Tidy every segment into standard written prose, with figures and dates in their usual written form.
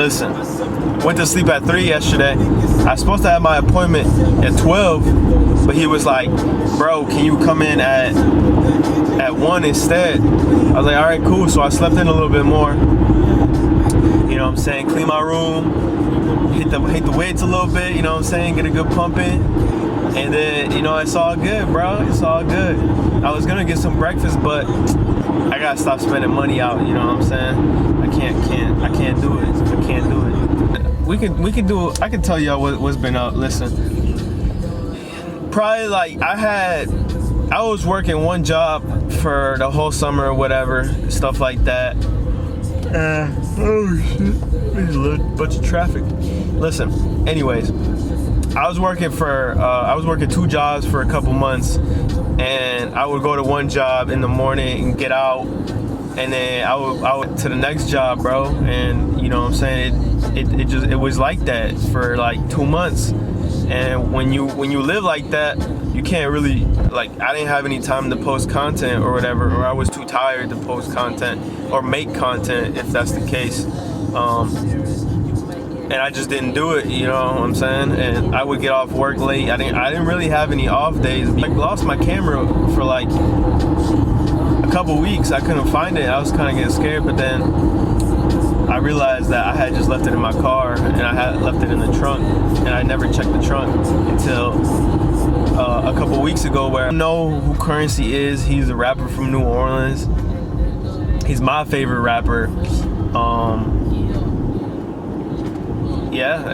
Listen, went to sleep at 3 yesterday. I was supposed to have my appointment at 12, but he was like, bro, can you come in at 1 instead? I was like, all right, cool. So I slept in a little bit more. You know what I'm saying? Clean my room, hit the weights a little bit, you know what I'm saying? Get a good pump in. And then, you know, it's all good, bro. It's all good. I was gonna get some breakfast, but I gotta stop spending money out, you know what I'm saying? I can't do it. I can't do it. We can do, I can tell y'all what's been up. Listen, probably like I was working one job for the whole summer or whatever, stuff like that. Oh shit, there's a bunch of traffic. Listen, anyways, I was working 2 jobs for a couple months, and I would go to one job in the morning and get out, and then I would to the next job, bro. And you know what I'm saying, it was like that for like 2 months. And when you live like that, you can't really, like, I didn't have any time to post content or whatever, or I was too tired to post content or make content, if that's the case. And I just didn't do it, you know what I'm saying? And I would get off work late. I didn't really have any off days. I lost my camera for like a couple weeks. I couldn't find it. I was kind of getting scared, but then I realized that I had just left it in my car, and I had left it in the trunk, and I never checked the trunk until a couple weeks ago, where I know who Currency is. He's a rapper from New Orleans. He's my favorite rapper. Yeah,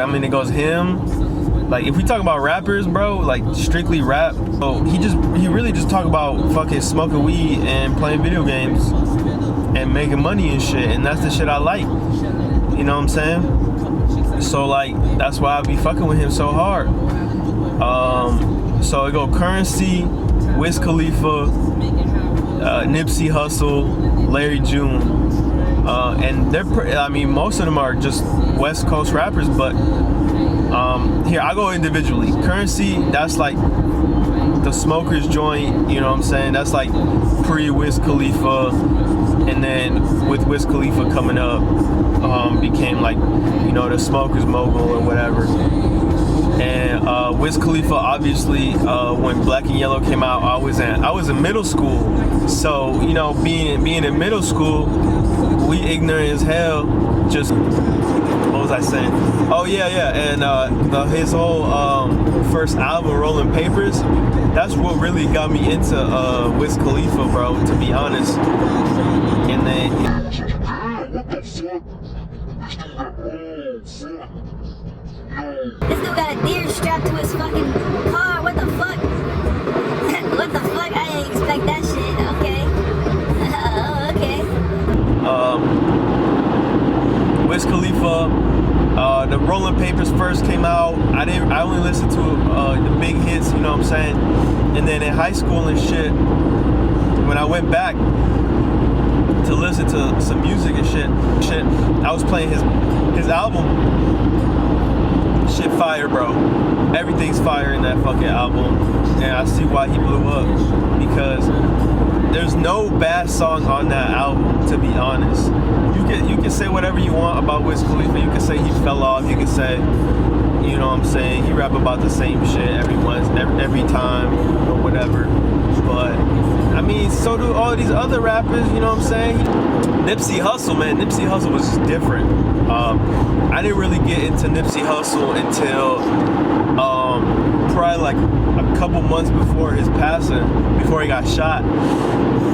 I mean, it goes him. Like, if we talk about rappers, bro, like strictly rap, he really just talk about fucking smoking weed and playing video games and making money and shit, and that's the shit I like. You know what I'm saying? So like, that's why I be fucking with him so hard. So it go Currency, Wiz Khalifa, Nipsey Hussle, Larry June. And I mean, most of them are just West Coast rappers, but here, I go individually. Currency, that's like the Smokers joint, you know what I'm saying? That's like pre-Wiz Khalifa, and then with Wiz Khalifa coming up, became like, you know, the Smokers mogul or whatever. And Wiz Khalifa, obviously, when Black and Yellow came out, I was in middle school. So, you know, being in middle school, we ignorant as hell. Just, what was I saying? Oh yeah, and his whole first album, Rolling Papers, that's what really got me into Wiz Khalifa, bro, to be honest. And then, this dude got a deer strapped to his fucking car. What the fuck? What the fuck? I didn't expect that shit. Okay. Okay. Wiz Khalifa, the Rolling Papers first came out. I only listened to the big hits, you know what I'm saying? And then in high school and shit, when I went back to listen to some music and shit, I was playing his album. Shit fire, bro. Everything's fire in that fucking album, and I see why he blew up, because there's no bad song on that album, to be honest. You can say whatever you want about Wiz Khalifa. You can say he fell off. You can say, you know what I'm saying, he rap about the same shit every time or whatever. But I mean, so do all these other rappers. You know what I'm saying? Nipsey Hussle, man. Nipsey Hussle was just different. I didn't really get into Nipsey Hussle until probably like a couple months before his passing, before he got shot.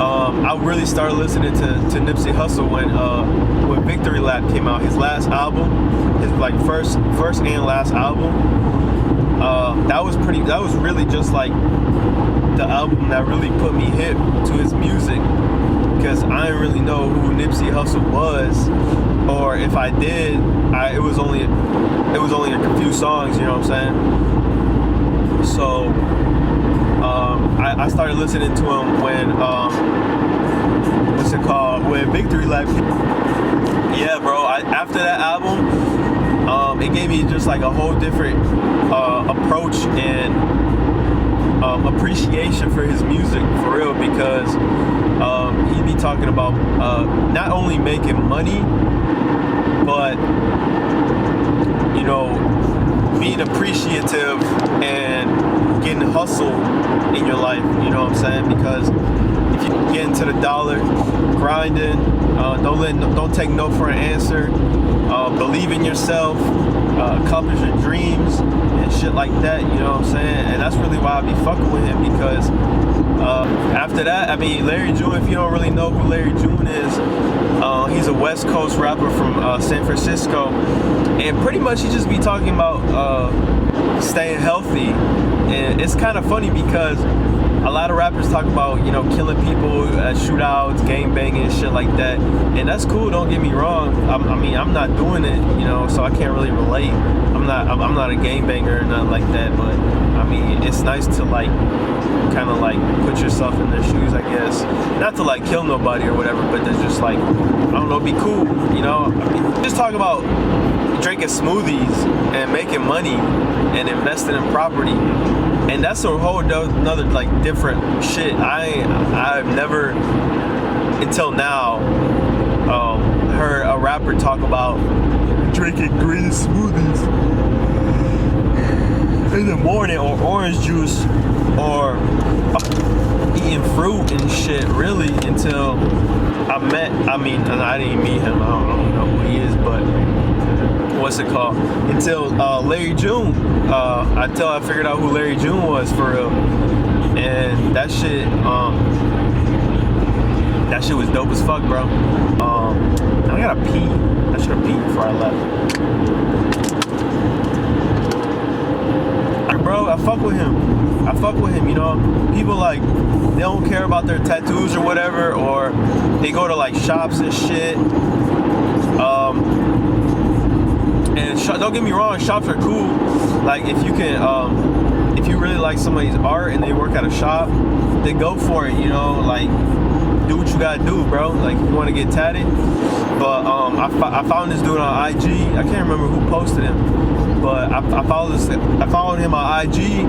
I really started listening to Nipsey Hussle when Victory Lap came out, his last album, his like first and last album. That was really just like the album that really put me hip to his music, because I didn't really know who Nipsey Hussle was, or if I did, it was only a few songs, you know what I'm saying? So I started listening to him when when Victory Lap. Yeah, bro. After that album, it gave me just like a whole different approach and appreciation for his music, for real, because he be talking about not only making money, but you know, being appreciative and getting hustle in your life. You know what I'm saying? Because if you get into the dollar, grinding, don't take no for an answer. Believe in yourself, accomplish your dreams and shit like that. You know what I'm saying? And that's really why I be fucking with him, because after that, I mean, Larry June, if you don't really know who Larry June is, he's a West Coast rapper from San Francisco, and pretty much he just be talking about staying healthy. And it's kind of funny because a lot of rappers talk about, you know, killing people at shootouts, gang banging, shit like that, and that's cool. Don't get me wrong. I mean, I'm not doing it, you know, so I can't really relate. I'm not a gang banger or nothing like that. But I mean, it's nice to like kind of like put yourself in their shoes, I guess. Not to like kill nobody or whatever, but to just like, I don't know, be cool, you know. I mean, just talk about drinking smoothies and making money and investing in property. And that's a whole another like different shit. I've never until now heard a rapper talk about drinking green smoothies in the morning, or orange juice, or eating fruit and shit, really, until I didn't meet him. I don't know who he is, but what's it called? Until Larry June. Until I figured out who Larry June was for real. And that shit was dope as fuck, bro. I gotta pee. I should have peed before I left. Bro, I fuck with him, you know. People like, they don't care about their tattoos or whatever, or they go to like shops and shit. And don't get me wrong, shops are cool. Like if you can, if you really like somebody's art and they work at a shop, then go for it, you know. Like, do what you gotta do, bro. Like, if you want to get tatted. But I found this dude on IG. I can't remember who posted him, but I followed him on IG,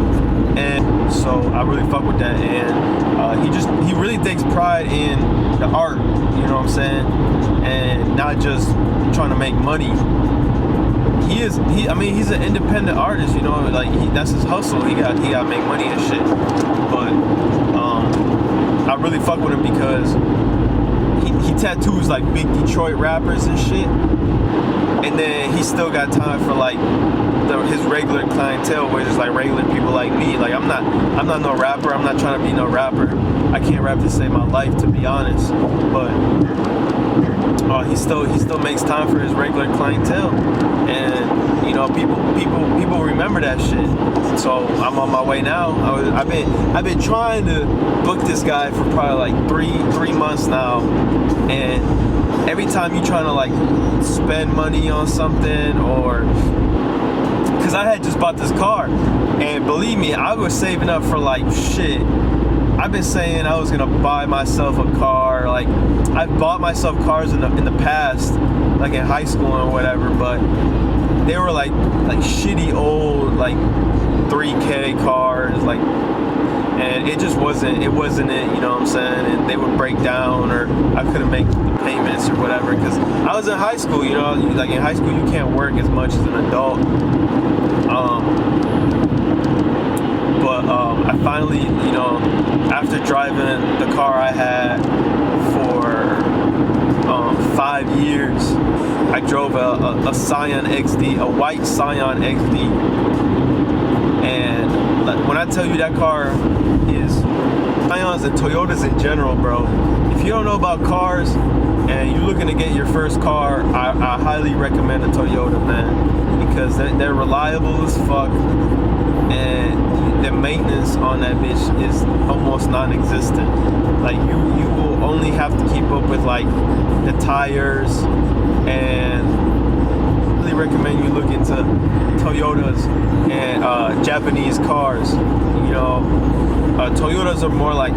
and so I really fuck with that. And he really takes pride in the art, you know what I'm saying, and not just trying to make money. He's an independent artist, you know, like that's his hustle. He got to make money and shit. But I really fuck with him because he tattoos like big Detroit rappers and shit, and then he still got time for like his regular clientele, where it's like regular people like me. Like I'm not no rapper. I'm not trying to be no rapper. I can't rap to save my life, to be honest. But he still makes time for his regular clientele, and you know, people remember that shit. So I'm on my way now. I've been trying to book this guy for probably like three months now, and every time you trying to like spend money on something, or because I had just bought this car, and believe me, I was saving up for like shit. I've been saying I was gonna buy myself a car. Like, I've bought myself cars in the past, like in high school or whatever, but they were like shitty old like 3K cars, like, and it just wasn't it, you know what I'm saying? And they would break down, or I couldn't make the payments or whatever, because I was in high school, you know. Like in high school you can't work as much as an adult. But I finally, you know, after driving the car I had for 5 years, I drove a Scion XD, a white Scion XD. And like, when I tell you that car is, Scions and Toyotas in general, bro, if you don't know about cars and you're looking to get your first car, I highly recommend a Toyota, man, because they're reliable as fuck, and the maintenance on that bitch is almost non-existent. Like you will only have to keep up with like the tires, and really recommend you look into Toyotas and Japanese cars. You know, Toyotas are more like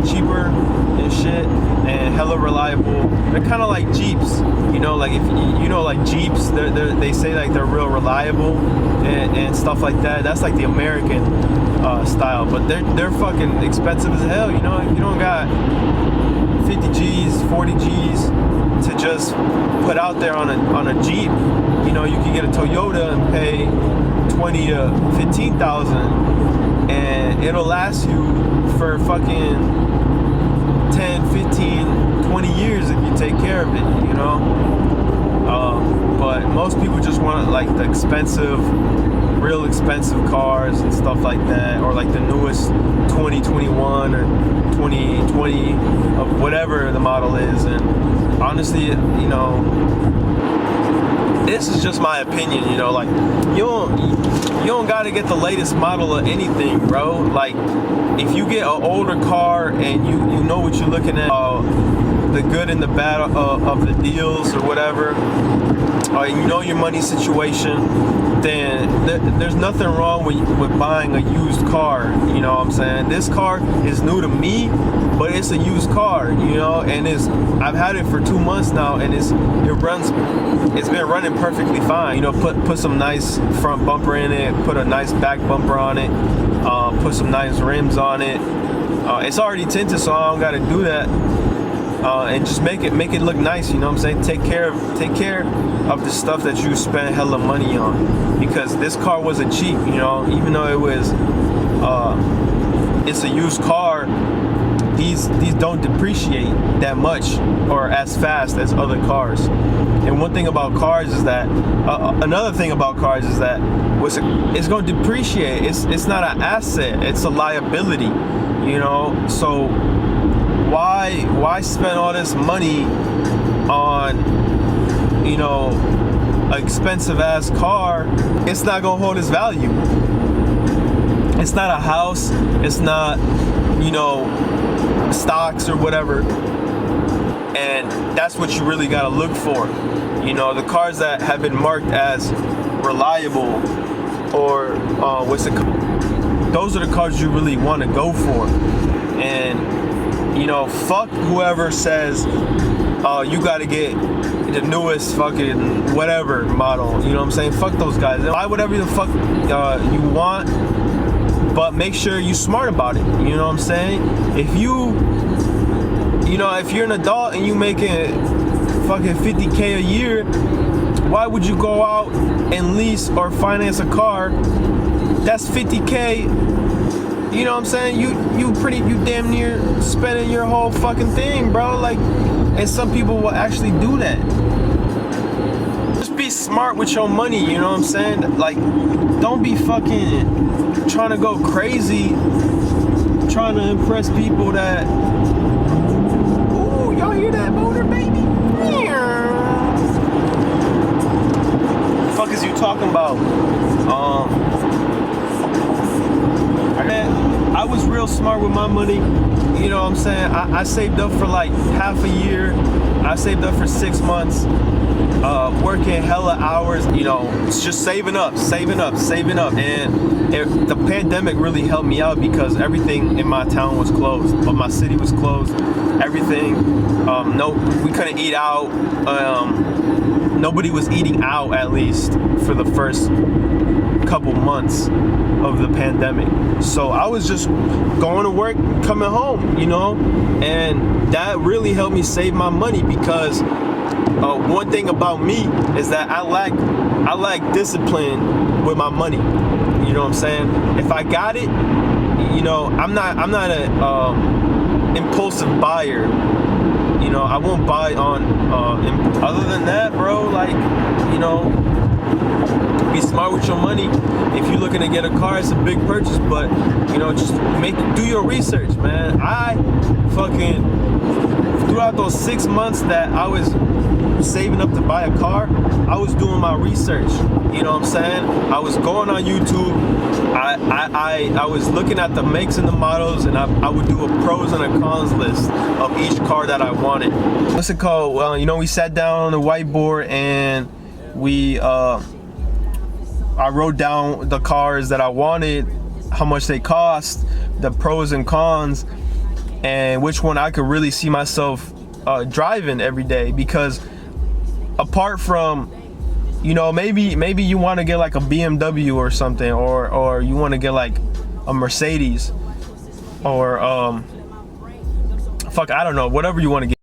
cheaper and shit, and hella reliable. They're kind of like Jeeps, you know, like if you know, like Jeeps, they say like they're real reliable and stuff like that. That's like the American style, but they're fucking expensive as hell, you know. If you don't got 50 G's, 40 G's to just put out there on a Jeep. You know, you can get a Toyota and pay 20 to 15,000, and it'll last you for fucking 10, 15, 20 years if you take care of it, you know. But most people just want like the expensive, real expensive cars and stuff like that, or like the newest 2021 or 2020 of whatever the model is. And honestly, you know, this is just my opinion, you know, like you don't gotta get the latest model of anything, bro. Like if you get an older car and you know what you're looking at, the good and the bad of the deals or whatever, you know your money situation, then there's nothing wrong with buying a used car. You know what I'm saying? This car is new to me, but it's a used car, you know, and I've had it for 2 months now, and it's been running perfectly fine. You know, put some nice front bumper in it, put a nice back bumper on it, put some nice rims on it. It's already tinted, so I don't got to do that. And just make it look nice, you know what I'm saying? Take care of the stuff that you spend hella money on, because this car wasn't cheap, you know. Even though it was it's a used car, these don't depreciate that much or as fast as other cars. And one thing about cars is that another thing about cars is that it's going to depreciate. It's not an asset, it's a liability, you know. So why spend all this money on, you know, an expensive ass car? It's not gonna hold its value. It's not a house, it's not, you know, stocks or whatever. And that's what you really gotta look for. You know, the cars that have been marked as reliable, or those are the cars you really want to go for. And you know, fuck whoever says, you gotta get the newest fucking whatever model. You know what I'm saying? Fuck those guys. Buy whatever the fuck you want, but make sure you're smart about it. You know what I'm saying? If you're an adult and you making fucking 50K a year, why would you go out and lease or finance a car that's 50K? You know what I'm saying? You damn near spending your whole fucking thing, bro. Like, and some people will actually do that. Just be smart with your money, you know what I'm saying? Like, don't be fucking trying to go crazy, trying to impress people that, ooh, y'all hear that motor, baby? The fuck is you talking about? I was real smart with my money, you know what I'm saying? I saved up for like half a year. I saved up for 6 months, working hella hours, you know, just saving up. And the pandemic really helped me out, because everything in my town was closed, but my city was closed. Everything, we couldn't eat out. Nobody was eating out, at least for the first couple months of the pandemic. So I was just going to work, coming home, you know, and that really helped me save my money, because one thing about me is that I lack discipline with my money. You know what I'm saying? If I got it, you know, I'm not an impulsive buyer. You know, I won't buy on other than that, bro, like, you know, be smart with your money. If you're looking to get a car, it's a big purchase, but, you know, just do your research, man. I fucking, throughout those 6 months that I was saving up to buy a car, I was doing my research. You know what I'm saying? I was going on YouTube. I was looking at the makes and the models, and I would do a pros and a cons list of each car that I wanted. What's it called? Well, you know, we sat down on the whiteboard and I wrote down the cars that I wanted, how much they cost, the pros and cons, and which one I could really see myself driving every day. Because apart from, you know, maybe you want to get like a BMW or something, or you want to get like a Mercedes, or fuck, I don't know, whatever you want to give.